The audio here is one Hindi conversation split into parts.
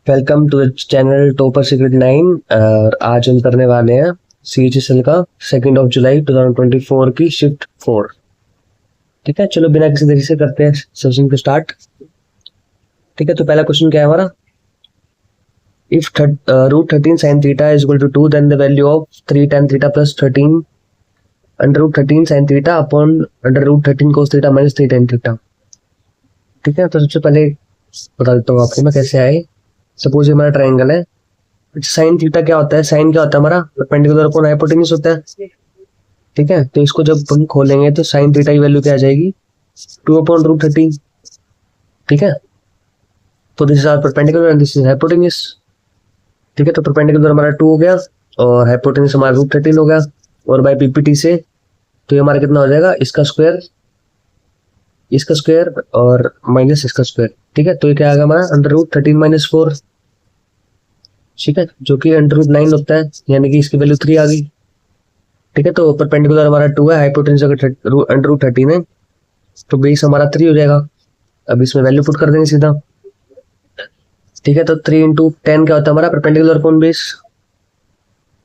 Welcome to the channel topper secret 9। आज हम करने वाले हैं CHSL का 2 जुलाई 2024 की शिफ्ट 4। ठीक है, चलो बिना किसी देरी से करते हैं सेशन को स्टार्ट। ठीक है, तो पहला क्वेश्चन क्या है हमारा, if root 13 sine theta is equal to 2 then the value of 3 tan theta plus 13 under root 13 sine theta upon under root 13 cos theta minus 3 tan theta. ठीक है, तो सबसे पहले बता देता हूँ आपको मैं कैसे आए। सपोज ये हमारा ट्राइंगल है, साइन थीटा क्या होता है, साइन क्या होता है हमारा परपेंडिकुलर अपॉन हाइपोटेन्यूज होता है। ठीक है, तो इसको जब हम खोलेंगे तो साइन थीटा की वैल्यू क्या आ जाएगी 2 अपॉन रूट 13। ठीक है, तो this is our perpendicular and this is hypotenuse. ठीक है, तो परपेंडिकुलर हमारा 2 हो गया और हाइपोटेन्यूज हमारा रूट 13 हो गया, और बाय पीपीटी से तो ये हमारा कितना हो जाएगा, इसका स्क्वायर और माइनस इसका स्क्वायर। ठीक है, तो ये क्या आ गया हमारा अंडर रूट 13 माइनस 4। ठीक है, जो कि अंडर रूट 9 होता है, यानी कि इसकी वैल्यू 3 आ गई। ठीक है, तो परपेंडिकुलर हमारा 2 है, हाइपोटेन्यूज अगर अंडर रूट 13 है तो बेस हमारा 3 हो जाएगा। अब इसमें वैल्यू पुट कर देंगे सीधा। ठीक है, तो 3 इंटू 10 क्या होता है हमारा परपेंडिकुलर अपॉन बेस।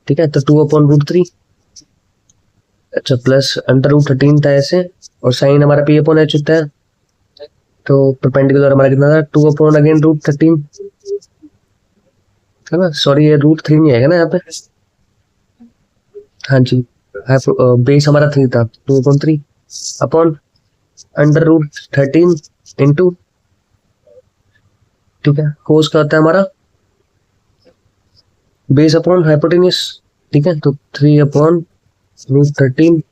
ठीक है, तो 2 अपॉन रूट 3। अच्छा, प्लस अंडर रूट 13 था ऐसे, और साइन हमारा पी अपॉन एच होता है, तो परपेंडिकुलर हमारा कितना था 2 अपॉन अगेन रूट 13 है ना। सॉरी, ये रूट 3 नहीं आएगा ना यहाँ पे। हाँ जी, बेस हमारा 3 था, 2 upon 3 upon under root 13 into, ठीक है, कोस का होता है हमारा बेस अपॉन हाइपोटेन्यूज। ठीक है, तो 3 upon root 13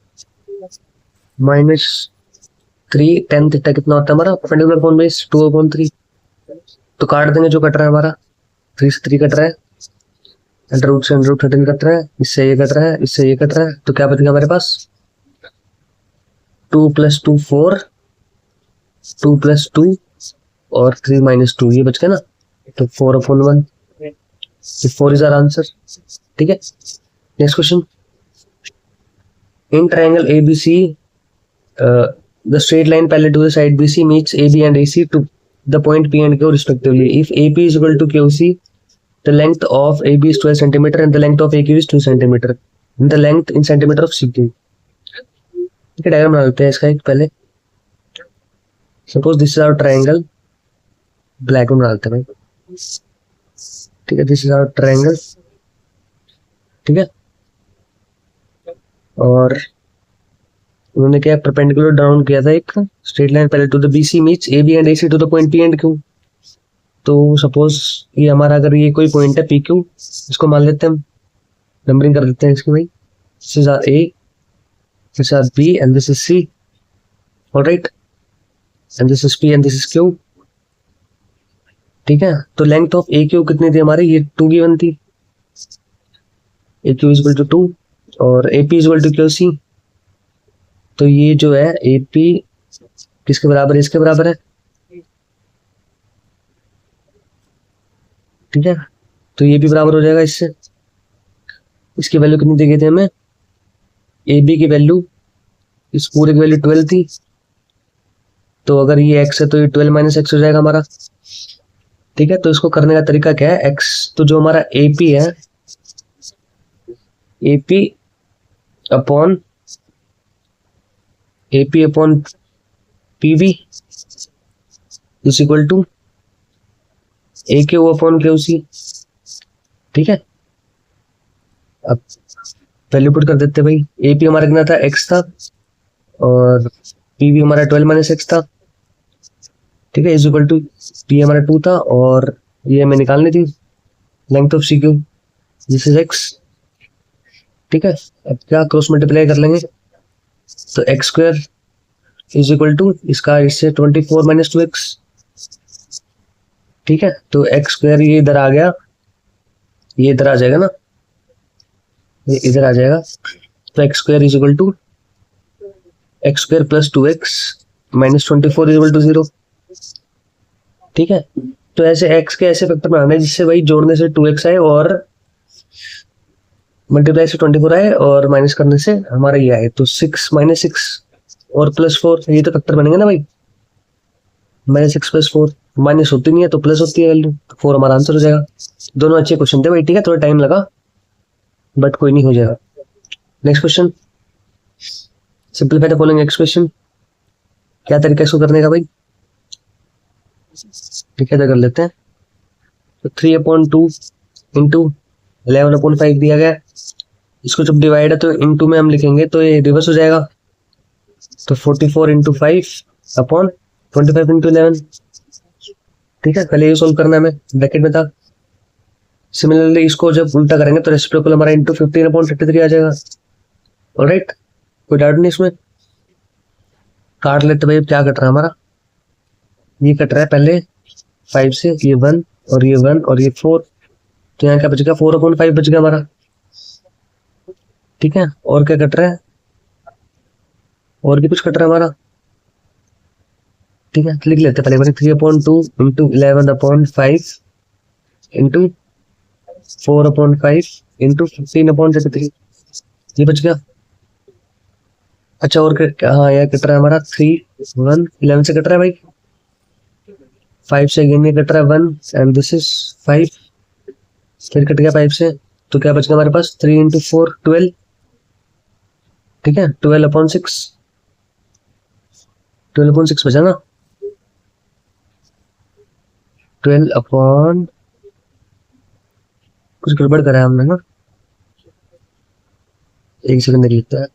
minus 3 tan theta कितना होता है हमारा परपेंडिकुलर अपॉन बेस 2 अपॉन 3। तो काट देंगे, जो कट रहा है हमारा 3 से 3 कट रहा है, अंडर रूट से अंडर रूट 13 कट रहा है, इससे ये कट रहा है, इससे ये कट रहा है, तो क्या बचेगा हमारे पास 2 + 2 4, 2 + 2 और 3 - 2, ये बच गया ना, तो 4 अपॉन 1, 4 इज आवर आंसर। ठीक है, next question, in triangle ABC the straight line parallel to the side BC meets AB and AC to the point P and Q respectively. If AP is equal to QC, the length of AB is 12 cm and the length of AQ is 2 cm and the length in centimeter of CQ. ठीक है, डायग्राम बना लेते हैं इसका एक पहले। Suppose this is our triangle, black में बना लेते हैं भाई। ठीक है, दिस इज आवर ट्रायंगल। ठीक है, और उन्होंने क्या परपेंडिकुलर डाउन किया था, एक straight line parallel to the BC meets AB and AC to the point P and Q। तो सपोज ये हमारा अगर ये कोई पॉइंट है PQ, इसको मान लेते हैं हम, नंबरिंग कर देते हैं इसकी भाई। This is our A, this is our B and this is C, alright, and this is P and this is Q। ठीक है, तो लेंथ ऑफ AQ कितनी थी हमारी, ये 2 गिवन थी, AQ इज इक्वल टू 2 और AP is equal to QC। तो ये जो है AP किसके बराबर है, इसके बराबर है। ठीक है, तो ये भी बराबर हो जाएगा इससे। इसकी वैल्यू कितनी दी गई थी हमें, AB की वैल्यू, इस पूरे की वैल्यू 12 थी, तो अगर ये x है तो ये 12 - x हो जाएगा हमारा। ठीक है, तो इसको करने का तरीका क्या है, x तो जो हमारा AP है, AP upon PV is equal to AQ upon QC। ठीक है, अब वैल्यू पुट कर देते भाई। AP हमारा कितना था, x था, और PV हमारा 12 - x था। ठीक है, इज इक्वल टू P हमारा 2 था, और ये हमें निकालनी थी length of CQ, this is x। ठीक है, अब क्या क्रॉस मल्टीप्लाई कर लेंगे, तो x² इज इक्वल टू इसका इससे 24 - 2x। ठीक है, तो x² ये इधर आ गया, ये इधर आ जाएगा ना, ये इधर आ जाएगा, तो x² is equal to x² + 2x - 24 is equal to 0। ठीक है, तो ऐसे x के ऐसे फैक्टर बनाने जिससे भाई जोड़ने से 2x आए और मल्टीप्लाई से 24 आए और माइनस करने से हमारा ये आए, तो 6 - 6 और +4, ये तो फैक्टर बनेंगे ना भाई, -6 + 4। माइनस होती नहीं है तो प्लस होती है वैल्यू, तो 4 हमारा आंसर हो जाएगा। दोनों अच्छे क्वेश्चन थे भाई, ठीक है, थोड़ा टाइम लगा बट कोई नहीं, हो जाएगा। Next question, simplify the following expression. क्या तरीका इसको करने का भाई, ठीक है, तो कर लेते हैं। तो 3/2 इंटू 11/5 दिया गया, इसको जब डिवाइड है तो इंटू में हम लिखेंगे तो ये रिवर्स हो जाएगा, तो 44 इंटू 5/25 इंटू 11, ठीक है। पहले ये सोल्व करना है हमें, ब्रैकेट में था। सिमिलरली इसको जब उल्टा करेंगे तो रेसिप्रोकल हमारा इंटू 15/33 आ जाएगा। ऑलराइट, कोई डाउट नहीं इसमें। काट लेते भाई, क्या कट रहा है हमारा, ये कट रहा है पहले 5 से, ये 1 और ये 1 और ये 4, तो यहाँ क्या बच गया, 4/5 बच गया हमारा, ठीक है। और क्या कट रहा है, और भी कुछ कट रहा है हमारा, ठीक है, लिख लेते हैं पहले 3/2 इंटू 11/5 इंटू 4/5 इंटू 15/33, ये बच गया। अच्छा, और क्या, हाँ यह कट रहा है हमारा 3 1 11 से कट रहा है भाई, 5 से अगेन ये कट रहा है 1 एंड दिस इज 5, फिर कट गया 5 से, तो क्या बच गया हमारे पास 3 इंटू 4 12, ठीक है, 12/6, 12/6 बचा ना, 12 कुछ गड़बड़ करा है हमने ना, एक सेकंड देख लेते हैं।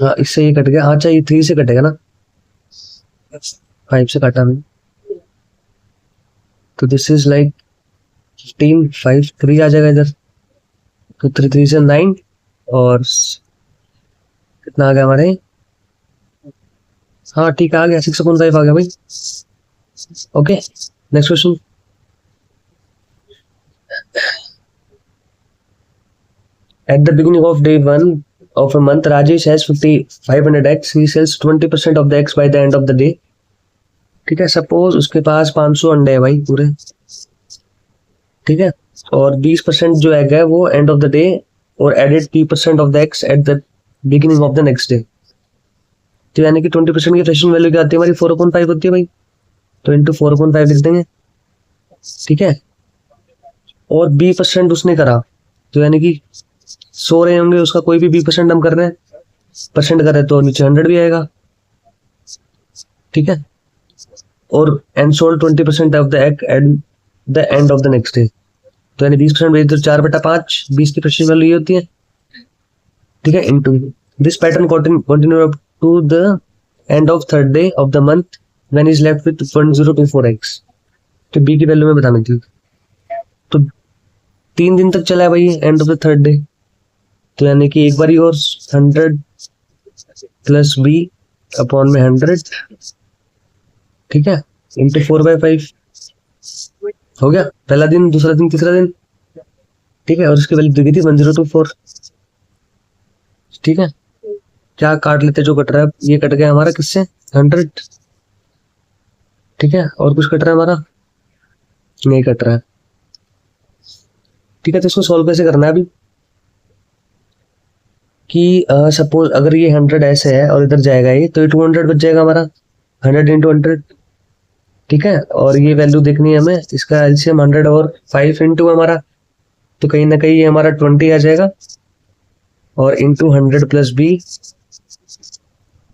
हाँ, इससे ये कट गया, अच्छा ये 3 से कटेगा ना, 5 से काटा मैंने, तो दिस इज लाइक 15 5 3 आ जाएगा इधर, तो 3 से 9 और कितना आ गया हमारे, हाँ ठीक आ गया 6/5 आ गया भाई। Okay, next question. At the beginning of day 1 of a month, Rajesh has 500 eggs. He sells 20% of the eggs by the end of the day. ठीक है, सपोज उसके पास 500 अंडे है भाई पूरे, ठीक है, और 20% जो एग है वो एंड ऑफ द डे, और added 20% of the eggs at the beginning of the next day, तो यानी कि 20% की फ्रेक्शन वैल्यू क्या आती है हमारी, 4/5 होती है भाई, तो इंटू 4/5 लिख देंगे, ठीक है। और 20% उसने करा, तो यानी कि 100 रहे होंगे, उसका कोई भी 20% हम कर रहे हैं, परसेंट कर रहे हैं तो नीचे 100 भी आएगा, ठीक है। और and sold 20% of the egg at the end of the next day, तो यानी 20% बेच दो, 4/5, 20 की फ्रेक्शन वैल्यू ये होती है, ठीक है, into this pattern continue up to the end of third day of the month when is left with 1024 eggs, तो बी की वैल्यू में बताना थी, तो 3 दिन तक चला है भाई and of the third day, तो यानी कि एक बारी और 100 प्लस बी अपॉन में 100, ठीक है, इंटू 4/5 हो गया, पहला दिन, दूसरा दिन, तीसरा दिन, ठीक है, और उसकी वैल्यू दी गई थी 1024, ठीक है। क्या काट लेते जो कट रहा है, ये कट गया हमारा किससे, 100, ठीक है, और कुछ कट रहा है हमारा, नहीं कट रहा है, ठीक है। तो इसको सॉल्व कैसे करना है अभी, कि सपोज अगर ये 100 ऐसे है और इधर जाएगा ये, तो ये 200 बच जाएगा हमारा, 100 इंटू 100, ठीक है। और ये वैल्यू देखनी है हमें, इसका एलसीएम 100 और 5 इंटू हमारा, तो कहीं ना कहीं ये हमारा 20 आ जाएगा, और इंटू 100 प्लस बी,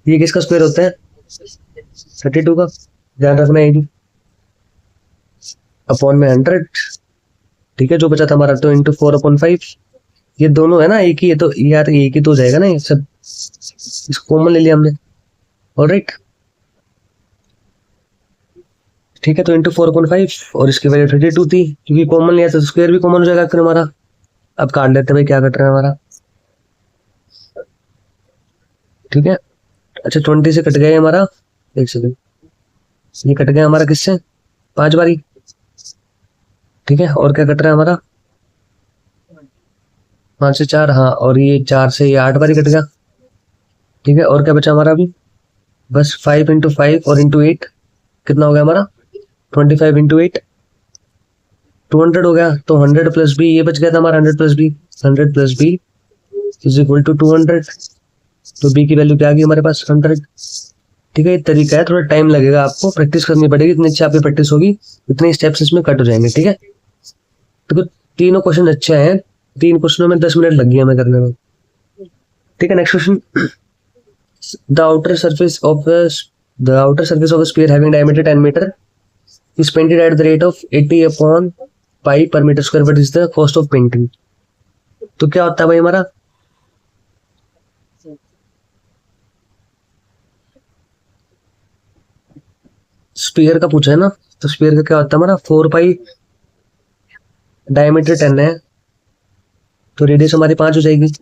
ये किसका स्क्वायर होता है, 32 का, ध्यान रखना है, अपॉन में 100, ठीक है, जो बचा था हमारा, तो इंटू 4/5, ये दोनों है ना एक ही है, तो यार एक ही तो हो जाएगा ना ये सब, इसको कॉमन ले लिया हमने, ऑलराइट, ठीक है। तो इंटू 4/5 और इसकी वैल्यू 32 थी, क्योंकि कॉमन लिया तो स्क्वायर भी कॉमन हो जाएगा फिर हमारा। अब काट लेते भाई, क्या कट रहा है हमारा, ठीक है। अच्छा 20 से कट गया हमारा, एक सेकंड, ये कट गया हमारा किससे, 5 बारी, ठीक है। और क्या कट रहा है हमारा, 5 से 4, हाँ, और ये 4 से ये 8 बारी कट गया, ठीक है। और क्या बचा हमारा अभी, बस 5 इंटू 5 और इंटू 8, कितना हो गया हमारा, 25 इंटू 8, 200 हो गया, तो 100 प्लस बी, ये बच गया था हमारा 100 plus B, 100 plus B is equal to 200, तो बी की वैल्यू क्या आ गई हमारे पास, 100, ठीक है, ये तरीका है, थोड़ा टाइम लगेगा, आपको प्रैक्टिस करनी पड़ेगी, इतनी अच्छी आपकी प्रैक्टिस होगी इतने स्टेप्स इसमें कट हो जाएंगे। ठीक है, तो तीनों क्वेश्चन अच्छे हैं, 3 क्वेश्चनों में 10 मिनट लग गया हमें करने में। ठीक है, next question, the outer surface of a sphere having diameter 10 meter is painted at the rate of 80 upon pi per meter square. What is the cost of painting? तो क्या होता है भाई हमारा, स्पीयर का पूछा है ना, तो स्पीयर का क्या होता है हमारा, 4 पाई, डायमीटर 10 है, तो रेडियस हमारी 5 हो जाएगी,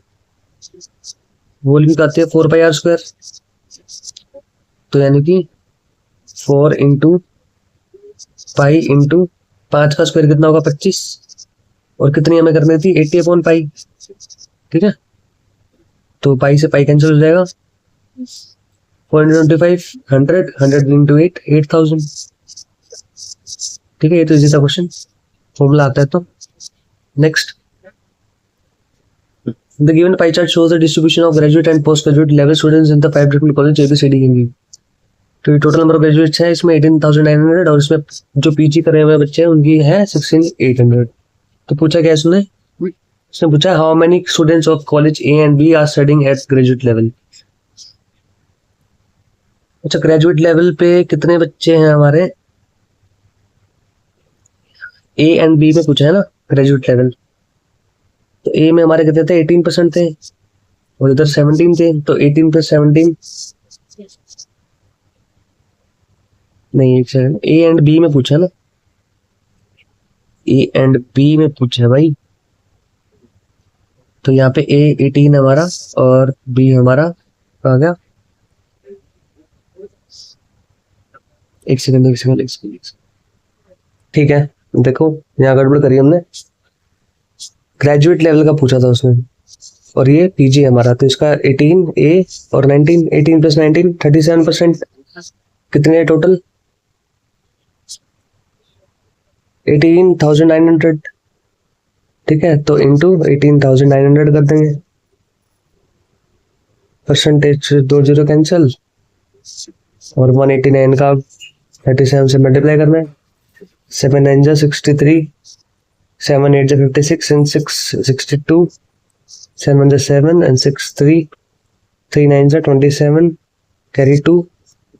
वॉल भी कहते हैं 4 पाई आर स्क्वायर, तो यानी कि 4 इंटू पाई इंटू 5 का स्क्वायर कितना होगा 25, और कितनी हमें करनी थी 80 अपॉन पाई। ठीक है, तो पाई से पाई कैंसिल हो जाएगा, 425, 100 इंटू 8, 8000। ठीक है, ये तो इजी था क्वेश्चन, फॉर्मूला आता है तो। Next, the given pie chart shows the distribution of graduate and post graduate level students in the 5 different college ABCD Hindi. तो ये टोटल नंबर ऑफ ग्रेजुएट्स है इसमें 18,900, और इसमें जो पीजी करे हुए बच्चे हैं उनकी है 16,800। तो पूछा क्या इसने पूछा how many students of college A and B are studying at graduate level. अच्छा, ग्रेजुएट लेवल पे कितने बच्चे हैं हमारे, A एंड B में पूछा है ना ग्रेजुएट लेवल, तो A में हमारे कितने थे 18% थे, और इधर 17 थे, तो 18 + 17 नहीं, A एंड B में पूछा है ना, A एंड B में पूछा है भाई, तो यहाँ पे A 18 हमारा और B हमारा आ गया, एक सेकंड। ठीक है, देखो यहाँ गड़बड़ करी हमने, ग्रेजुएट लेवल का पूछा था उसने, और ये पीजी हमारा, तो इसका 18A और 19, 18 + 19 37%, कितने टोटल 18,900। ठीक है, तो इंटू 18,900 कर देंगे, परसेंटेज 2 0 कैंसिल, और 189 का 37 से मल्टीप्लाई करना है, 7 9 जा 63, 7 8 जा 56 and 6 62, 7 1 जा 7 and 6 3, 3 9 जा 27, carry 2,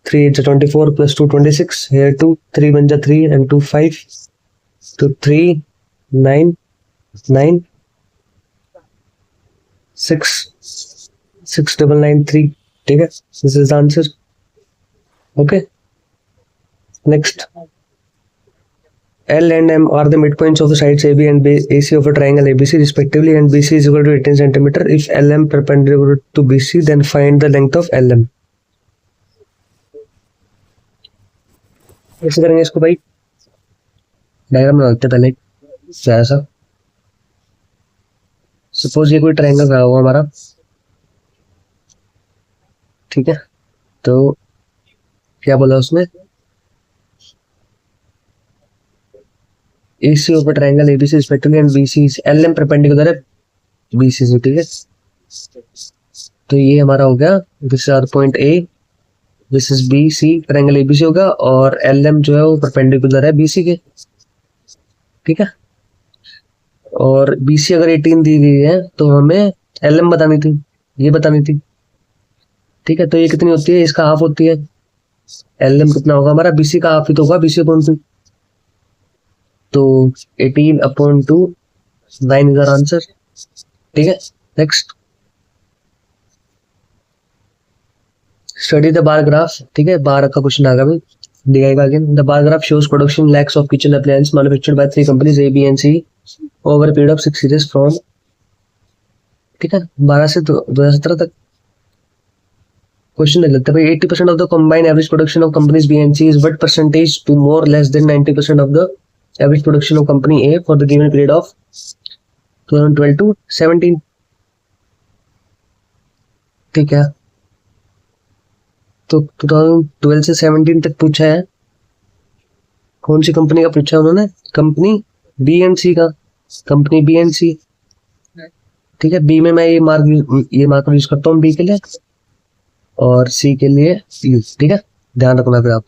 3 8 जा 24 plus 2 26, here 2, 3 1 जा 3 and 2 5, तो 3 9 9 6 6 9 9 3। ठीक है, this is the answer. Okay, next, L and M are the midpoints of the sides AB and AC of a triangle ABC respectively, and BC is equal to 18 cm. If LM perpendicular to BC, then find the length of LM. कैसे करेंगे इसको भाई, डायग्राम बना लेते पहले ऐसा, सपोज ये कोई ट्रायंगल रहा होगा हमारा, ठीक है, तो क्या बोला उसने, AC of a triangle ABC respectively and BC is LM perpendicular है BC से। ठीक है, तो ये हमारा हो गया, this are point A, this is BC, triangle ABC होगा, और LM जो है वो परपेंडिकुलर है BC के। ठीक है, और BC अगर 18 दी गई है तो हमें LM बतानी थी, ये बतानी थी। ठीक है, तो ये कितनी होती है, इसका हाफ होती है, LM कितना होगा हमारा, BC का हाफ ही तो होगा, BC अपॉन 2, तो 18/2, 9 इज आवर आंसर। ठीक है, next, study the bar graph. ठीक है, बार का क्वेश्चन आ गया भाई, दिखाएगा again, the bar graph shows production lakhs of kitchen appliance manufactured by 3 companies A, B and C over period of 6 years from, ठीक है, 12 से 2017 तक। क्वेश्चन देख लेते हैं भाई, 80% of the combined average production of companies B and C is what percentage to more less than 90% of the average production of company A for the given period of 2012 to 17। ठीक है, तो 2012 से 17 तक पूछा है, कौन सी कंपनी का पूछा है उन्होंने, कंपनी B and C का, कंपनी B and C। ठीक है, B में मैं ये मार्क यूज करता हूँ B के लिए, और सी के लिए यू, ठीक है, ध्यान रखना फिर आप।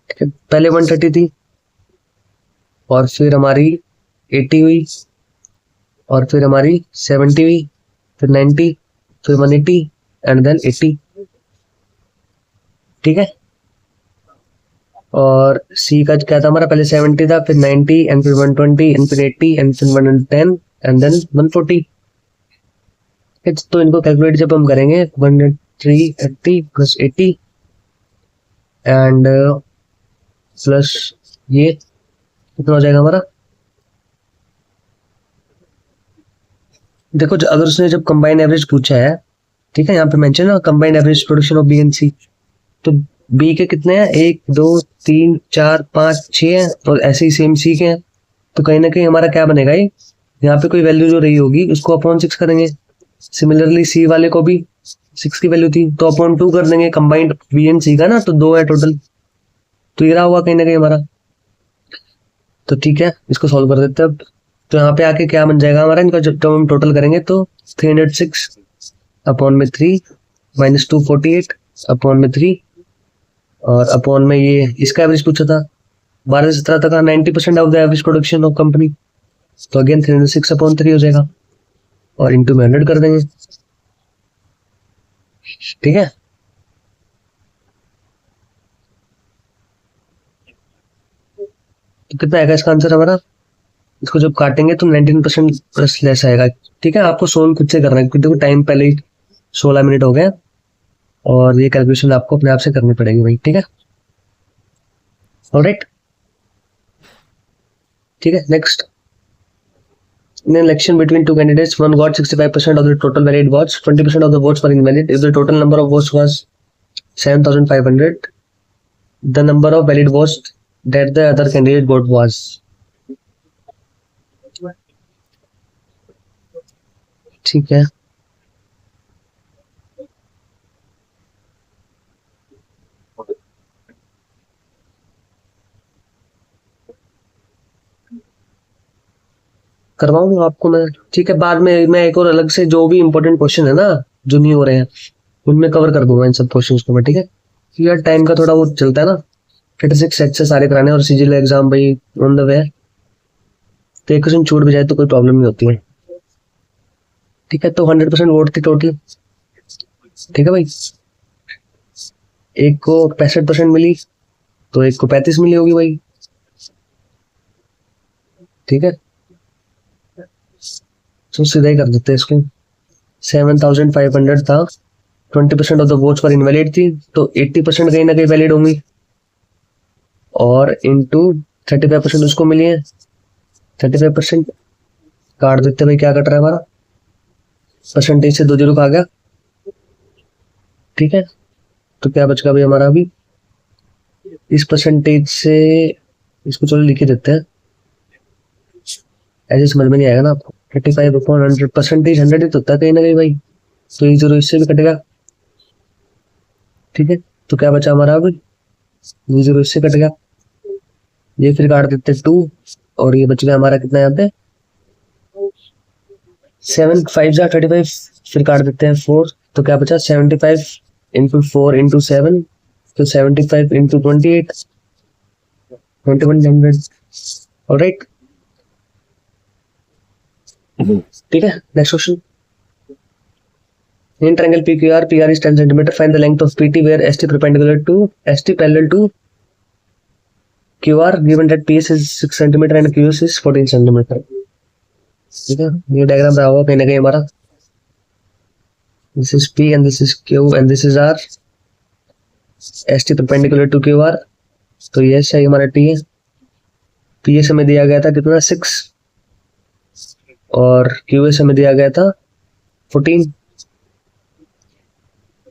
ठीक है, पहले 130 थी और फिर हमारी 80 हुई और फिर हमारी 70 हुई, फिर 90, फिर 180 एंड देन 80। ठीक है, और सी का क्या था हमारा, पहले 70 था, फिर 90 एंड फिर 120 एंड फिर 80 एंड फिर 110 एंड देन 140। तो इनको कैलकुलेट जब हम करेंगे 180 प्लस 80 एंड प्लस ये कितना हो जाएगा हमारा। देखो अगर उसने जब कंबाइन एवरेज पूछा है, ठीक है, यहाँ पे मेंशन है combine average production of B and C, तो बी के कितने हैं, 1 2 3 4 5 6 हैं और ऐसे ही सेम सी के हैं। तो कहीं ना कहीं हमारा क्या बनेगा, ये यहाँ पे कोई वैल्यू जो रही होगी उसको अपॉन 6 करेंगे। सिमिलरली सी वाले को भी 6 की वैल्यू थी तो अपॉन 2 कर देंगे, कंबाइंड बी एंड सी का ना, तो 2 है टोटल, तो ये रहा हुआ कहीं ना कहीं हमारा। तो ठीक है, इसको सॉल्व कर देते हैं अब। तो यहाँ पे आके क्या बन जाएगा हमारा, इनका जब हम टोटल करेंगे तो 306 अपॉन में 3 माइनस 248 अपॉन में 3 और अपॉन में ये इसका एवरेज पूछा था 12 से 17 तक, 90% of the average production of company, तो अगेन 306 अपॉन 3 हो जाएगा और इंटू में 100 कर देंगे। ठीक है, तो कितना आएगा इसका आंसर हमारा, इसको जब काटेंगे तो 19% प्लस लेस आएगा। ठीक है, आपको सोल्व खुद से करना है क्योंकि देखो टाइम पहले ही 16 मिनट हो गए और ये कैलकुलेशन आपको अपने आप से करनी पड़ेगी भाई। ठीक है, ऑलराइट। ठीक है, next, in an election between two candidates, one got 65% of the total valid votes, 20% of the votes were invalid. If the total number of votes was 7,500, the number of valid votes that the other candidate got was, ठीक है, करवाऊंगा आपको मैं। ठीक है, बाद में मैं एक और अलग से जो भी इंपॉर्टेंट क्वेश्चन है ना जो नहीं हो रहे हैं उनमें कवर कर दूंगा इन सब क्वेश्चंस को मैं। ठीक है, यार टाइम का थोड़ा वो चलता है ना, 36 सेट से सारे कराने और सीजीएल एग्जाम भाई ऑन द वे, तो एक क्वेश्चन छूट भी जाए तो कोई प्रॉब्लम नहीं होती है। ठीक है, तो 100% वोट थी टोटल। ठीक है भाई, एक को 65% मिली तो एक को 35 मिली होगी भाई। ठीक है, तो सीधा ही कर देते हैं इसको। 7,500 था, 20% ऑफ द वोट्स पर इनवैलिड थी तो 80% कहीं ना कहीं वैलिड होंगी और इंटू 35% उसको मिली है। 35% काट देते भाई, क्या कट रहा है हमारा, परसेंटेज से 2 जीरो का आ गया। ठीक है, तो क्या बच गया भाई हमारा, अभी इस परसेंटेज से इसको चलो लिख ही देते हैं, ऐसे समझ में नहीं आएगा ना आपको। 35 अपॉन 100, परसेंटेज 100 ही तो होता है कहीं ना कहीं भाई, तो ये जीरो इससे भी कटेगा। ठीक है, तो क्या बचा हमारा, अब ये जीरो इससे कट गया, ये फिर काट देते 2 और ये बच गया हमारा कितना यहाँ पे 7 5 जा 35, फिर काट देते हैं 4, तो क्या बचा 75 इंटू 4 इंटू 7, तो 75 इंटू 28, 2100। ऑलराइट, ठीक है, next question. In triangle PQR, PR is 10 cm. Find the length of PT where ST parallel to QR. Given that PS is 6 cm and QS is 14 cm. ठीक है, ये डायग्राम रहा होगा कहीं ना कहीं हमारा। This is P and this is Q and this is R. ST perpendicular to QR. तो ये सही हमारा T है। PS हमें दिया गया था कितना 6 और QS हमें दिया गया था 14।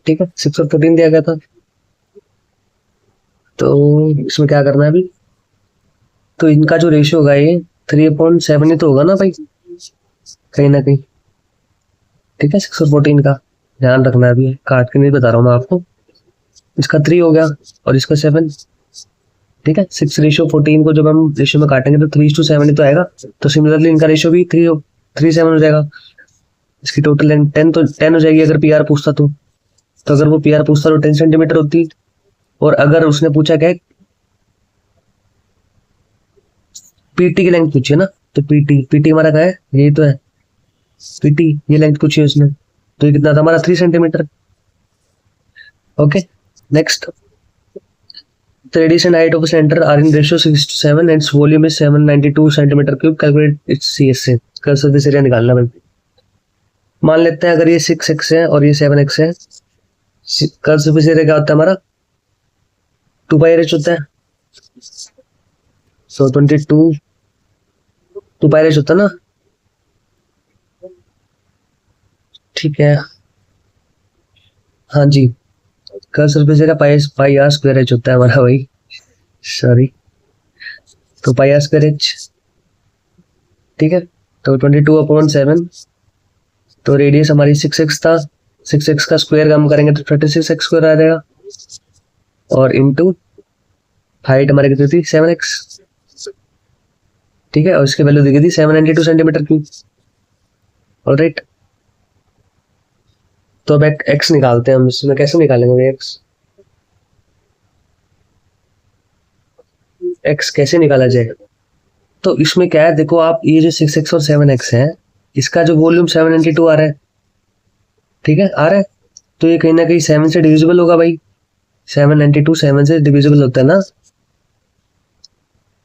ठीक है, 6 और 14 दिया गया था, तो इसमें क्या करना है अभी, तो इनका जो रेशियो होगा ये 3/7 ही तो होगा ना भाई कहीं ना कहीं। ठीक है, 6 और 14 का ध्यान रखना है, अभी काट के नहीं बता रहा हूँ मैं आपको। इसका 3 हो गया और इसका 7। ठीक है, 6:14 को जब हम रेशियो में काटेंगे तो 3:7 ही तो आएगा, तो सिमिलरली इनका रेशियो भी 3:7 हो जाएगा। इसकी टोटल लेंथ 10 तो 10 हो जाएगी अगर PR पूछता तो। तो अगर वो पी आर पूछता तो 10 सेंटीमीटर होती, और अगर उसने पूछा क्या पीटी की लेंथ पूछी है ना, तो पीटी पीटी हमारा क्या है, यही तो है पीटी, ये लेंथ पूछी है उसने, तो ये कितना था हमारा 3 centimetre. Okay next, the radius and height of a center are in ratio 6:7 and its volume is 792 centimeter cube. Calculate its CS से कर्व सरफेस एरिया निकालना है। मान लेते हैं अगर ये 6x है और ये 7x है, कर्व सरफेस एरिया क्या होता है हमारा 2πh होता है, सो 22 2πh होता है ना, ठीक है। हाँ जी, curve surface area pi r square h होता है हमारा भाई, सॉरी, तो पाई आर स्क्वायर एच, ठीक है। तो 22/7, तो रेडियस हमारी 6x था, 6x का स्क्वायर हम करेंगे तो 36x स्क्वायर आ जाएगा, और इनटू हाइट हमारी कितनी थी 7x, ठीक है, और इसकी वैल्यू दी गई थी 792 सेंटीमीटर क्यूब। ऑलराइट, तो अब एक्स निकालते हैं हम, इसमें कैसे निकालेंगे एक्स कैसे निकाला जाएगा। तो इसमें क्या है, देखो आप ये जो 6x और 7x है, इसका जो वॉल्यूम 792 आ रहा है, ठीक है आ रहा है, तो ये कहीं ना कहीं 7 से डिविजिबल होगा भाई, 792 7 से डिविजिबल होता है ना,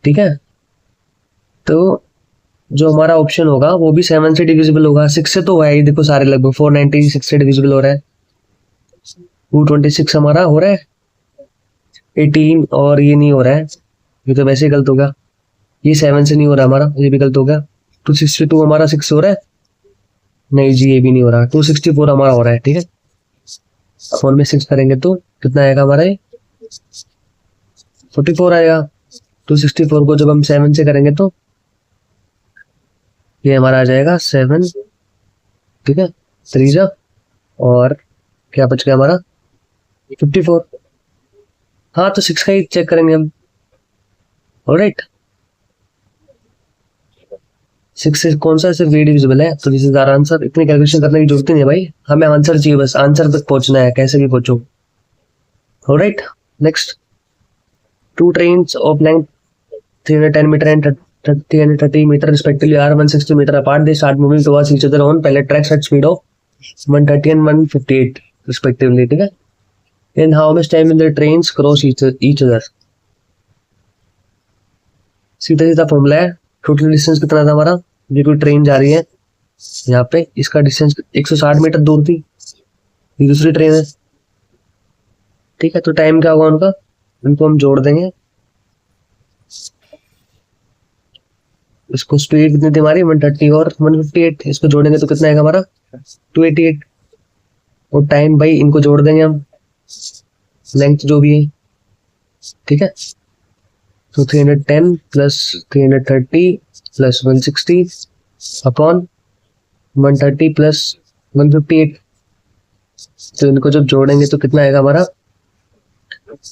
ठीक है। तो जो हमारा ऑप्शन होगा वो भी 7 से डिविजिबल होगा, 6 से तो है ही, देखो सारे लगभग 496 से डिविजिबल हो रहा है, 226 हमारा हो रहा है, 18 और ये नहीं हो रहा है, ये तो वैसे ही गलत होगा, ये 7 से नहीं हो रहा हमारा, ये भी गलत हो गया, 262 हमारा 6 से हो रहा है, नहीं जी ये भी नहीं हो रहा, 264 हमारा हो रहा है, ठीक है। फोन में 6 करेंगे तो कितना आएगा हमारा, ये 44 आएगा। 264 को जब हम 7 से करेंगे तो ये हमारा आ जाएगा 7, ठीक है, 3 जा, और क्या बच गया हमारा 54। हाँ तो 6 का ही चेक करेंगे हम। ऑलराइट, 6 से कौन सा सिर्फ डिविजिबल है, तो दिस इज आवर आंसर। इतनी कैलकुलेशन करने की जरूरत ही नहीं है भाई, हमें आंसर चाहिए, बस आंसर तक पहुंचना है, कैसे भी पहुंचो। Alright, next, 2 trains of length 310 meter and 330 meter respectively are 160 meter apart. They start moving towards each other on parallel tracks at speed of 130 and 158 respectively, ठीक है। In how much time will the trains cross each other? सीधा सीधा फॉर्मूला है, टोटल डिस्टेंस कितना था हमारा, ये कोई ट्रेन जा रही है यहाँ पे, इसका डिस्टेंस 160 मीटर दूर थी, ये दूसरी ट्रेन है, ठीक है। तो टाइम क्या होगा उनका, इनको हम जोड़ देंगे, इसको स्पीड कितनी थी हमारी 130 और 158, इसको जोड़ेंगे तो कितना आएगा हमारा 288, और टाइम भाई इनको जोड़ देंगे हम, लेंथ जो भी है, ठीक है। तो 310 प्लस 330 प्लस 160 अपॉन 130 प्लस 158, तो इनको जब जोड़ेंगे तो कितना आएगा हमारा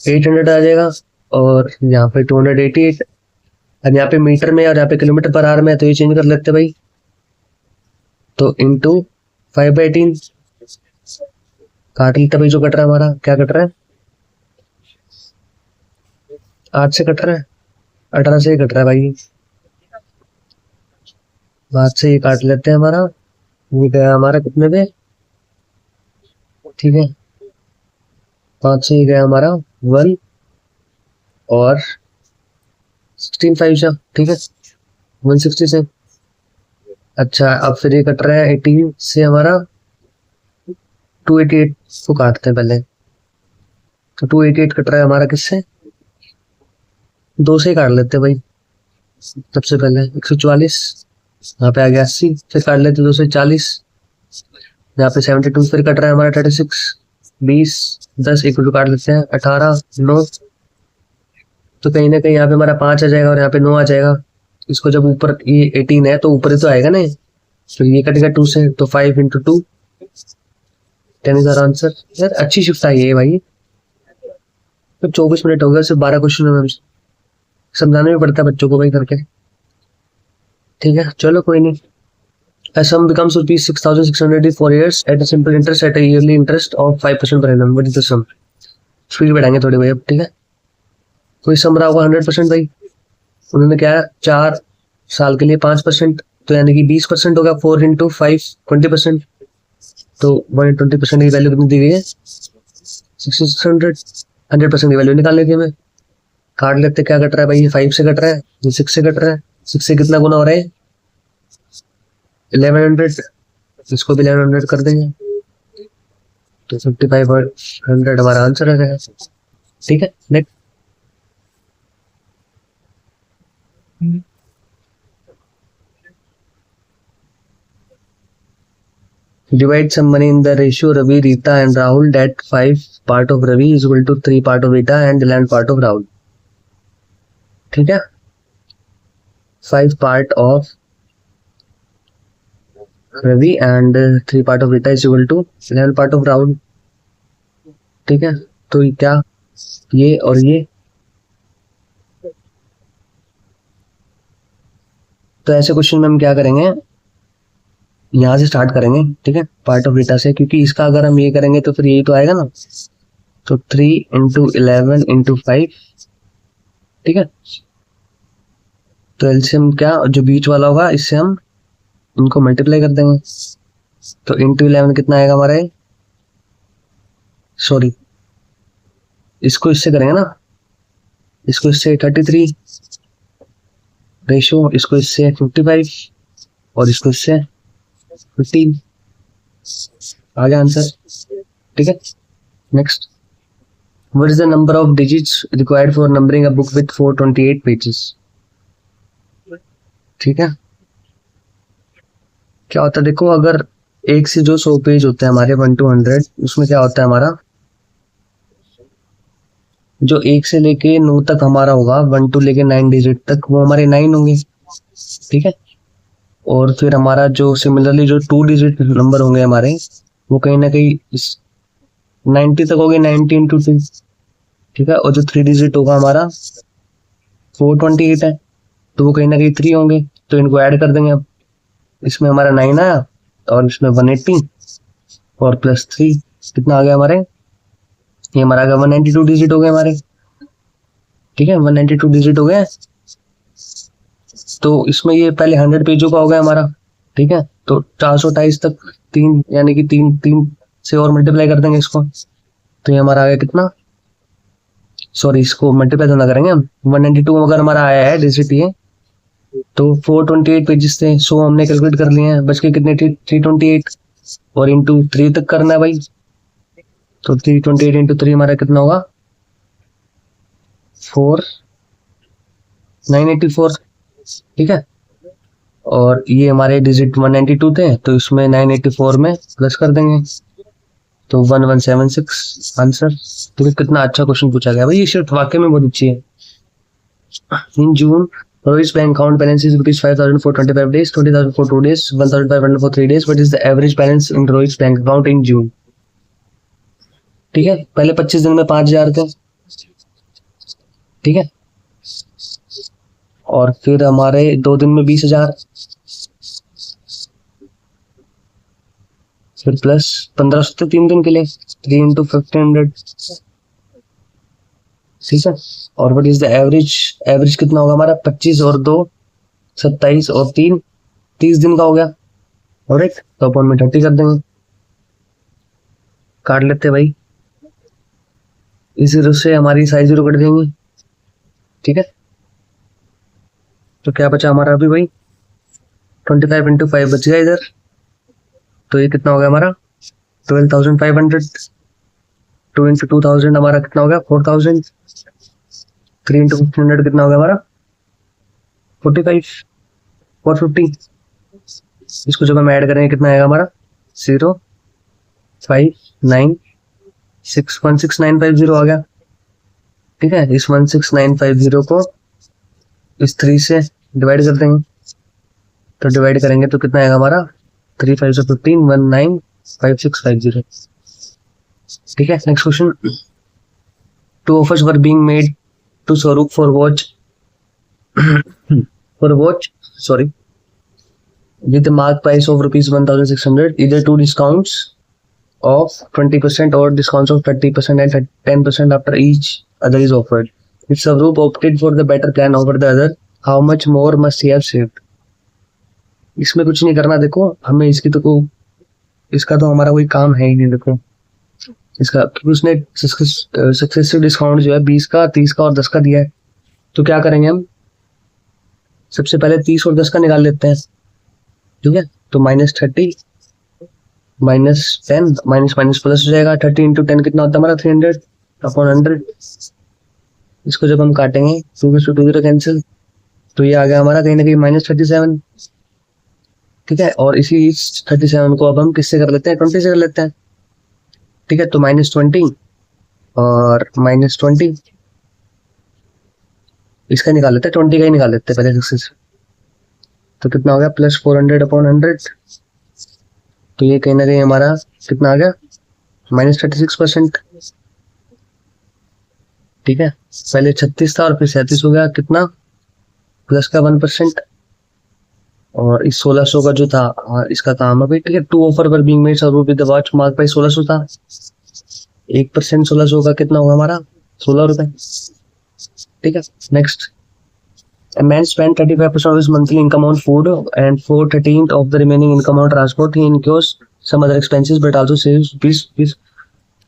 800 आ जाएगा, और यहाँ पे 288, अब यहाँ पे मीटर में और यहाँ पे किलोमीटर पर आवर में है, तो ये चेंज कर लेते भाई, तो इंटू 5/18 काट लेते भाई, जो कट रहा है हमारा क्या कट रहा है 8 से कट रहा है, 18 से ही कट रहा है भाई, 8 से ये काट लेते हैं हमारा, ये गया हमारा कितने पे, ठीक है, 5 से ये गया हमारा 1 और 16 5 जा, ठीक है 160 से। अच्छा अब फिर ये कट रहा है 18 से हमारा 288 को काटते हैं पहले, तो 288 कट रहा है हमारा किससे, 2 से ही काट लेते हैं भाई, सबसे पहले 144, यहाँ पे आ गया 80, फिर काट लेते 2 से 40, यहाँ पे 72, फिर कट रहा है हमारा 36, 20 10 एक काट लेते हैं 18 9, तो कहीं ना कहीं यहाँ पे हमारा 5 आ जाएगा और यहाँ पे 9 आ जाएगा, इसको जब ऊपर ये 18 है तो ऊपर ही तो आएगा ना, तो ये कटेगा 2 से, तो 5 × 2 10 इज आवर आंसर। यार अच्छी शिफ्ट आई है भाई, तो 24 मिनट हो गया, सिर्फ 12 क्वेश्चन में समझाना भी पड़ता है बच्चों को भाई करके, ठीक है चलो कोई नहीं, sum becomes rupees 6,600 in 4 years at a simple interest at a yearly interest of 5% per annum. What is the sum? Speed बढ़ाएंगे थोड़ी भाई अब, ठीक है। कोई सम रहा होगा 100% भाई, उन्होंने क्या 4 साल के लिए 5%, तो यानी कि 20% होगा। 4 इंटू 5 20%, तो 120% की वैल्यू कितनी दी गई है 6600। 100% की वैल्यू निकाल लेती है हमें, काट लेते क्या कट रहा है भाई, ये 5 से कट रहा है, ये 6 से कट रहा है। 6 से कितना गुना हो रहा है 1100, इसको भी 1100 कर देंगे तो 5500 हमारा आंसर आ जाएगा, ठीक है। Next, divide some money in the ratio Ravi, Rita and Rahul that 5 part of Ravi is equal to 3 part of Rita and 11 part of Rahul, ठीक है। 5 part of Ravi and 3 part of Rita is equal to 11 part of Rahul, ठीक है। तो ये क्या, ये और ये, तो ऐसे क्वेश्चन में हम क्या करेंगे, यहाँ से स्टार्ट करेंगे, ठीक है, पार्ट ऑफ रीटा से, क्योंकि इसका अगर हम ये करेंगे तो फिर यही तो आएगा ना। तो 3 इंटू 11 इंटू 5, ठीक है। तो एलसीएम क्या, जो बीच वाला होगा इससे हम इनको मल्टीप्लाई कर देंगे, तो इंटू 11 कितना आएगा हमारा, सॉरी इसको इससे करेंगे ना, इसको इससे 33 रेशो, इसको इससे 55 और इसको इससे 15, आ गया आंसर, ठीक है। Next, what is the number of digits required for numbering a book with 428 pages, ठीक है। क्या होता है देखो, अगर एक से जो 100 पेज होते हैं हमारे 1 to 100, उसमें क्या होता है हमारा, जो 1 से लेके 9 तक हमारा होगा, 1 to लेके 9 डिजिट तक, वो हमारे 9 होंगे, ठीक है। और फिर हमारा जो सिमिलरली जो 2 डिजिट नंबर होंगे हमारे, वो कहीं ना कहीं 90 तक हो गए, 90 इंटू 2, ठीक है। और जो 3 डिजिट होगा हमारा 428 है, तो वो कहीं ना कहीं 3 होंगे, तो इनको ऐड कर देंगे अब। इसमें हमारा 9 आया और इसमें 180 और प्लस 3 कितना आ गया हमारे, ये हमारा आ गया 192 डिजिट हो गए हमारे, ठीक है। 192 डिजिट हो गए, तो इसमें ये पहले 100 पेजों का हो गया हमारा, ठीक है। तो 428 तक 3, यानी कि 3 से और मल्टीप्लाई कर देंगे इसको, तो ये हमारा आ गया कितना, सॉरी इसको मल्टीप्लाई तो ना करेंगे हम, 192 अगर हमारा आया है डिजिट ये, तो 428 पेजेस थे, 100 हमने कैलकुलेट कर लिए हैं, बच के कितने 328 और इंटू 3 तक करना है भाई, तो 328 इंटू 3 हमारा कितना होगा 984, ठीक है। और ये हमारे डिजिट 192 थे, तो इसमें 984 में प्लस कर देंगे, तो 1176 आंसर। तो कितना अच्छा क्वेश्चन पूछा गया भाई, ये शिफ्ट वाकई में बहुत अच्छी है। इन जून Rohit's bank account balance is rupees 5,000 for 25 days, 20,000 for 2 days, 1,500 for 3 days. What is the average balance in Rohit's bank account in June? ठीक है, पहले 25 दिन में 5,000 थे, ठीक है। और फिर हमारे 2 दिन में 20,000, फिर प्लस 1500 थे 3 दिन के लिए, 3 इंटू 1500, ठीक है। और what is the average, average कितना होगा हमारा 25 और 2 27 और 3 30 दिन का हो गया, ऑलराइट। तो अपन में 30 कर देंगे, काट लेते भाई, इस जीरो से हमारी साइज जीरो कट देंगे, ठीक है। तो क्या बचा हमारा अभी भाई 25 इंटू 5 बच गया इधर, तो ये कितना हो गया हमारा 12,500, 2 इंटू 2,000 हमारा कितना हो गया 4,000, 3 इंटू 1,500 कितना हो गया हमारा 45, 450। इसको जब हम ऐड करेंगे कितना आएगा हमारा 0 5 9 6 16950 आ गया, ठीक है। इस 16950 को इस 3 से डिवाइड कर देंगे, तो डिवाइड करेंगे तो कितना आएगा हमारा 3 5 15 195650, ठीक है। Next question, 2 offers were being made to Swaroop for watch with a mark price of rupees 1600, either two discounts of 20% or discounts of 30% and 10% after each other is offered. If Swaroop opted for the better plan over the other, how much more must he have saved? इसमें कुछ नहीं करना, देखो हमें इसकी तो इसका तो हमारा कोई काम है ही नहीं। देखो इसका, क्योंकि उसने सक्सेसिव डिस्काउंट जो है 20 का, 30 का और 10 का दिया है, तो क्या करेंगे हम, सबसे पहले 30 और 10 का निकाल लेते हैं। ठीक है, तो -30 -10 माइनस प्लस हो जाएगा। 30 इंटू 10 कितना होता है हमारा, 300 अपॉन 100। इसको जब हम काटेंगे 2 से 2 कैंसिल, तो ये आ गया हमारा कहीं ना कहीं -37। ठीक है, और इसी 37 को अब हम किससे कर लेते हैं, 20 से कर लेते हैं। ठीक है, तो -20 और -20 इसका निकाल लेते हैं, 20 का ही निकाल लेते हैं पहले सक्सेस। तो कितना हो गया, +400 अपॉन 100। तो ये कहीं ना कहीं हमारा कितना आ गया, -36%। ठीक है, पहले 36 था और फिर 37 हो गया, कितना प्लस का 1%। और इस 1600 का जो था इसका काम है भाई। ठीक है, 2 ऑफर पर being made Swaroop with the watch mark price 1600 था। 1% 1600 का कितना होगा हमारा, 16 रुपए। ठीक है, next, a man spent 35% of his monthly income on food and 4/13 of the remaining income on transport. He incurs some other expenses but also saves rupees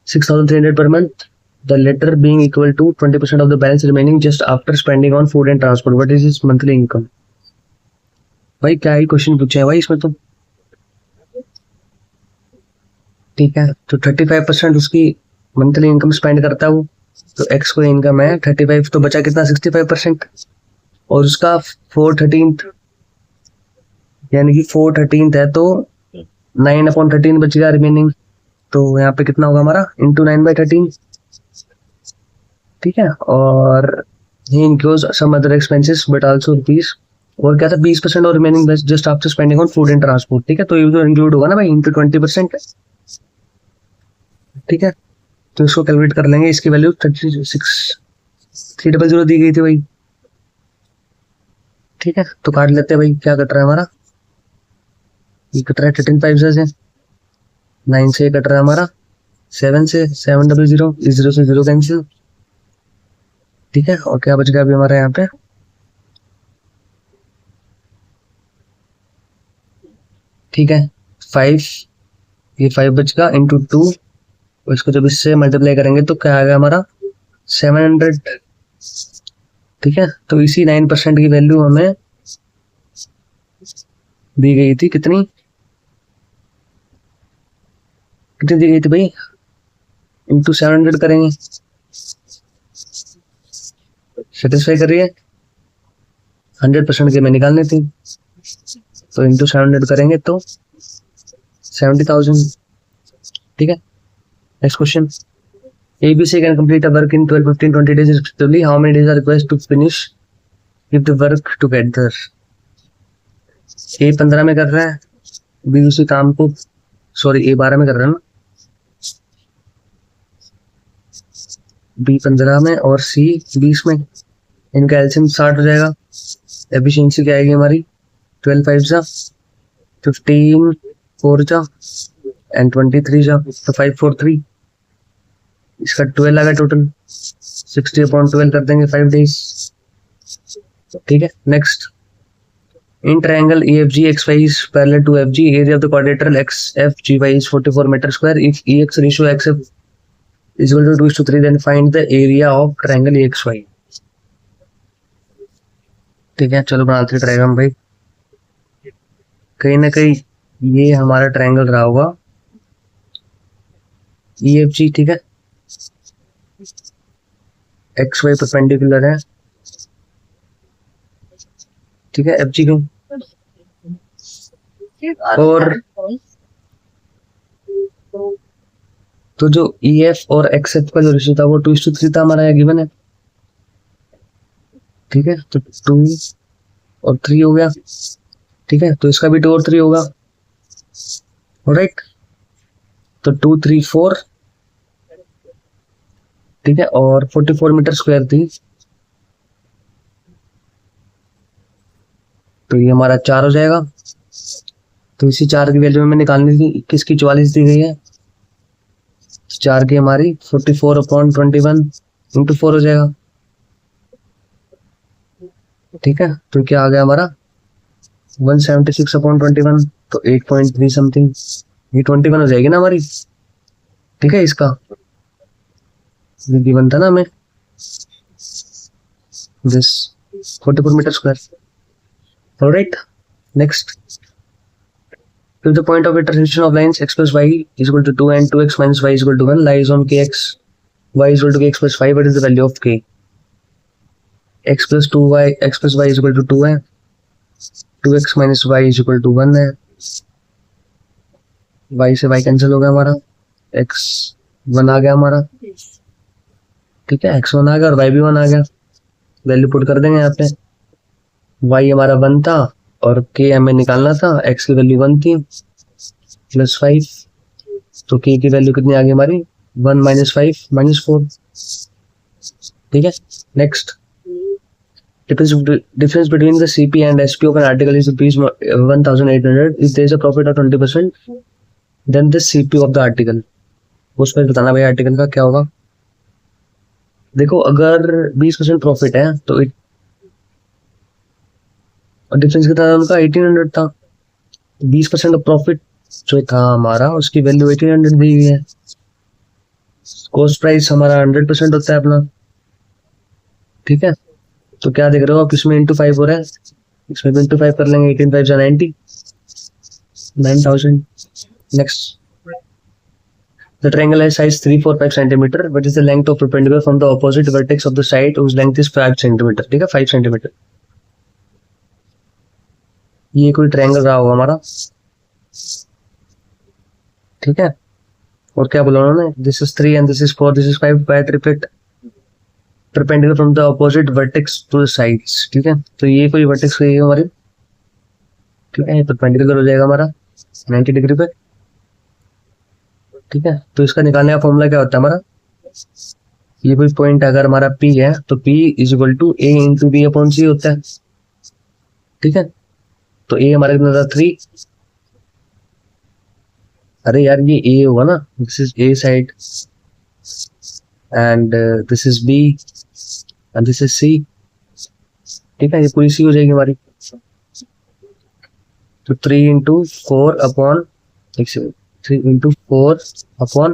6,300 per month, the latter being equal to 20% of the balance remaining just after spending on food and transport. What is his monthly income? भाई क्या ही क्वेश्चन पूछे हैं भाई इसमें तो। ठीक है, तो 35% उसकी मंथली इनकम स्पेंड करता है वो, तो एक्स को इनकम है 35, तो बचा कितना 65%। और उसका 4/13 यानी कि 4/13 है, तो 9/13 बच गया रिमेनिंग। तो यहाँ पे कितना होगा हमारा, इंटू 9/13। ठीक है, और ही includes some other expenses but also rupees, और क्या था 20% और remaining just after spending on food and transport. ठीक है, तो ये तो इंक्लूड होगा ना भाई, इंटू 20%। ठीक है, तो इसको कैलकुलेट कर लेंगे, इसकी वैल्यू 300 दी गई थी भाई। ठीक है, तो काट लेते हैं भाई, क्या कट रहा है हमारा, ये कट रहा है 13 5 से 9 से, कट रहा है हमारा 7 से, 700 0 से 0 कैंसिल। ठीक है, और क्या बच गया अभी हमारा यहाँ पे, ठीक है 5, ये 5 बच गया इंटू 2, और इसको जब इससे मल्टीप्लाई करेंगे तो क्या आ गया हमारा 700। ठीक है, तो इसी 9% की वैल्यू हमें दी गई थी, कितनी दी गई थी भाई, इंटू 700 करेंगे, सेटिस्फाई कर रही है, 100% की हमें निकालनी थी, तो इंटू 700 करेंगे तो 70,000। ठीक है, next question, ABC can complete a work in 12, 15, 20 days respectively. How many days are required to finish if the work together? A 15 में कर रहा है, B उसी काम को, सॉरी A 12 में कर रहा है ना, B 15 में और C 20 में, इनका एलसीएम 60 हो जाएगा। एफिशिएंसी क्या आएगी हमारी, 12 5 जा 15 4 जा एंड 23 जा, तो 543। इसका 12 आ गया टोटल, 60/12 कर देंगे 5 डेज। ठीक है, next, in triangle EFG XY is parallel to FG, area of the quadrilateral XFGY is 44 meter square. If EX ratio XF is equal to 2:3, then find the area of triangle EXY. ठीक है, चलो बनाते हैं ट्रायंगल भाई। कहीं ना कहीं ये हमारा ट्रायंगल रहा होगा EFG। ठीक है, XY परपेंडिकुलर है। ठीक है, FG को, और तो जो EF और XF का जो रेशियो था वो 2:3 था हमारा, गिवन है। ठीक है, तो 2 और 3 हो गया। ठीक है, तो इसका भी 2 और 3 होगा, राइट, तो 2 3 4। ठीक है, और 44 मीटर स्क्वायर थी, तो ये हमारा 4 हो जाएगा। तो इसी 4 की वैल्यू में निकालनी थी, किसकी 44 दी गई है, 4 की हमारी 44/21 इंटू 4 हो जाएगा। ठीक है, तो क्या आ गया हमारा 176/21, तो 8.3 समथिंग, ये 21 हो जाएगी ना हमारी। ठीक है, इसका गिवन था ना हमें this 44 metre square. Alright, next, if the point of intersection of lines x plus y is equal to 2 and 2x minus y is equal to 1 lies on kx, y is equal to kx plus 5, what is the value of k? x plus 2y, x plus y is equal to 2 है, 2x minus y is equal to 1 है, y से y कैंसिल हो गया हमारा, x 1 आ गया हमारा। ठीक है, x 1 आ गया और y भी 1 आ गया, वैल्यू पुट कर देंगे यहाँ पे। y हमारा 1 था और k हमें निकालना था, x की वैल्यू 1 थी प्लस 5, तो k की वैल्यू कितनी आ गई हमारी 1 minus 5 minus 4। ठीक है, next, difference between the CP and SP of an article is rupees 1800, if there is a profit of 20%, then the CP of the article, उस पर बताना भाई आर्टिकल का क्या होगा। देखो अगर 20% प्रॉफिट है तो डिफरेंस कितना था उनका 1800 था, 20% प्रॉफिट जो था हमारा उसकी वैल्यू 1800 दी हुई है, कॉस्ट प्राइस हमारा 100% होता है अपना। ठीक है, तो क्या देख रहे हो आप, इसमें इंटू 5 हो रहा है, इसमें भी इंटू 5 कर लेंगे, 18 5 90, 9000। Next, the triangle has size 345 centimeter, what is the length of perpendicular from the opposite vertex of the side whose length is 5 centimeter? ठीक है, 5 centimeter। ये कोई ट्रायंगल रहा होगा हमारा। ठीक है, और क्या बोला उन्होंने, this is 3 and this is 4, this is 5 by triplet perpendicular from the opposite vertex to the sides. ठीक है, तो ये कोई वर्टेक्स है हमारी। ठीक है, परपेंडिकुलर हो जाएगा हमारा 90 डिग्री पे। ठीक है, तो इसका निकालने का फॉर्मूला क्या होता है हमारा, ये कोई पॉइंट अगर हमारा P है तो P is equal to A into B upon C होता है। ठीक है, तो A हमारा कितना था 3, अरे यार ये A होगा ना, this is A side and this is B and this is C। ठीक है, ये पूरी C हो जाएगी हमारी, तो 3 इंटू 4 अपॉन 3 इंटू 4 अपॉन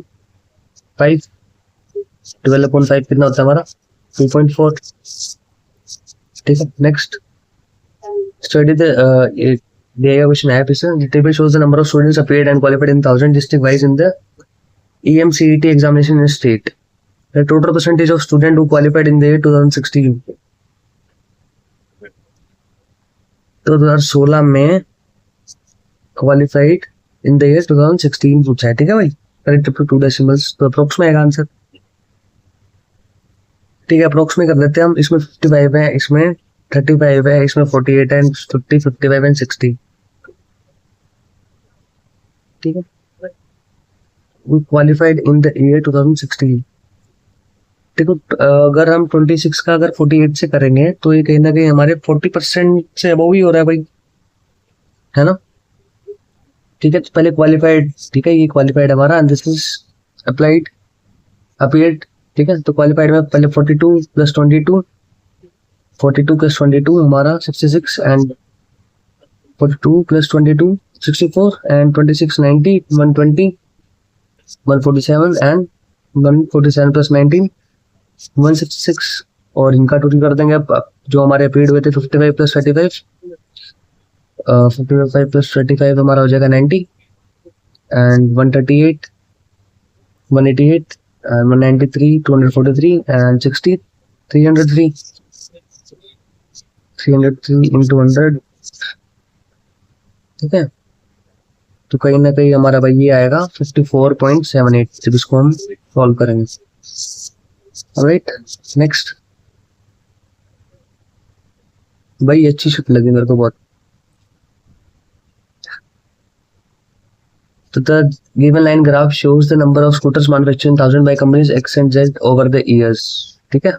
5, 12/5 कितना होता है हमारा 2.4। ठीक है, नेक्स्ट, स्टडी दिया क्वेश्चन है the table shows the number of students appeared and qualified in 1000 district wise in the EMCET examination in state. The total percentage of student who qualified in the year 2016, तो 2016 में क्वालिफाइड इन द ईयर 2016 पूछा है। ठीक है भाई, करेक्ट टू 2 डेसिमल्स, तो अप्रोक्स में आएगा आंसर। ठीक है, अप्रोक्स में कर लेते हैं हम, इसमें 55 है, इसमें 35 है, इसमें 48 है, 50 55 एंड 60। ठीक है, we qualified in the year 2016। देखो अगर हम 26 का अगर 48 से करेंगे तो ये कहीं ना कहीं हमारे 40% से अबव ही हो रहा है भाई, है ना। ठीक है, तो पहले क्वालिफाइड, ठीक है ये क्वालिफाइड हमारा, and this is applied appeared. ठीक है, तो क्वालिफाइड में पहले 42 प्लस 22, 42 प्लस 22 हमारा 66 and 42 plus 22 64 and 26 90 120 147 and 147 plus 19 166, और इनका टोटल कर देंगे अब जो हमारे अपीयर्ड हुए थे 55 प्लस 35, 55 प्लस 35 हमारा हो जाएगा 90 एंड 138 188 193 243 एंड 60 303 इंटू 100। ठीक है, तो कहीं ना कहीं हमारा भाई ये आएगा 54.78 जब इसको हम सॉल्व करेंगे। ऑलराइट, नेक्स्ट, भाई अच्छी शिफ्ट लगी मेरे को बहुत। तो the given line graph shows the number of scooters manufactured in 1000 by companies X and Z over the years. ठीक है,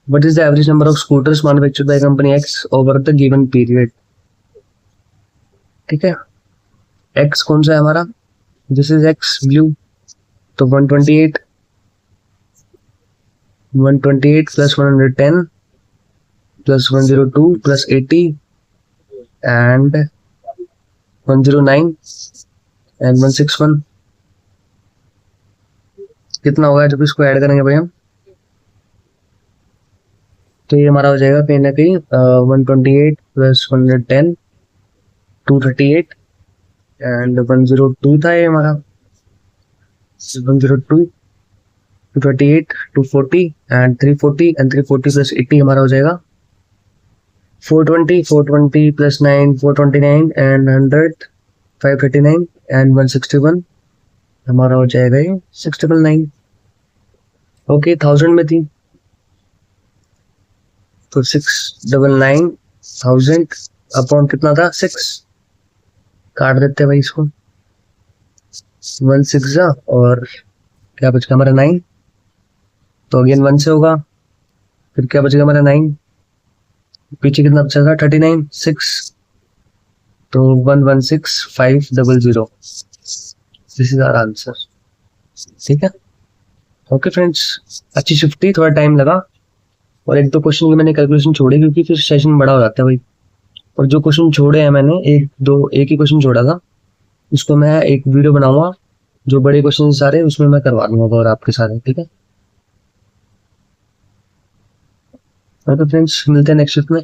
what is the average number of scooters manufactured by company X over the given period? ठीक है, एक्स कौन सा है हमारा, दिस इज एक्स ब्लू, तो 128 plus 110 plus 102 plus 80 and 109 and 161 कितना होगा जब इसको ऐड करेंगे भाई हम, तो ये हमारा हो जाएगा कहीं ना कहीं 128 प्लस 110 238 एंड 102 था ये हमारा, 102 238 240 एंड 340 एंड 340 प्लस 80 हमारा हो जाएगा 420 प्लस 9 429 एंड 100 539 एंड 161 हमारा हो जाएगा ये 699। ओके 1000 में थी तो 699,000 अपॉन कितना था 6, काट देते हैं भाई इसको 1 6 जा और क्या बचेगा हमारा 9, तो अगेन 1 से होगा, फिर क्या बचेगा हमारा 9, पीछे कितना बचा था 39 6, तो 116500, दिस इज आवर आंसर। ठीक है, ओके फ्रेंड्स, अच्छी शिफ्ट थी, थोड़ा टाइम लगा और एक दो क्वेश्चन की मैंने कैलकुलेशन छोड़ी क्योंकि फिर सेशन बड़ा हो जाता है भाई, और जो क्वेश्चन छोड़े हैं मैंने एक ही क्वेश्चन छोड़ा था, उसको मैं एक वीडियो बनाऊंगा, जो बड़े क्वेश्चन सारे उसमें मैं करवा दूंगा और आपके सारे। ठीक है, तो फ्रेंड्स मिलते हैं नेक्स्ट शिफ्ट में।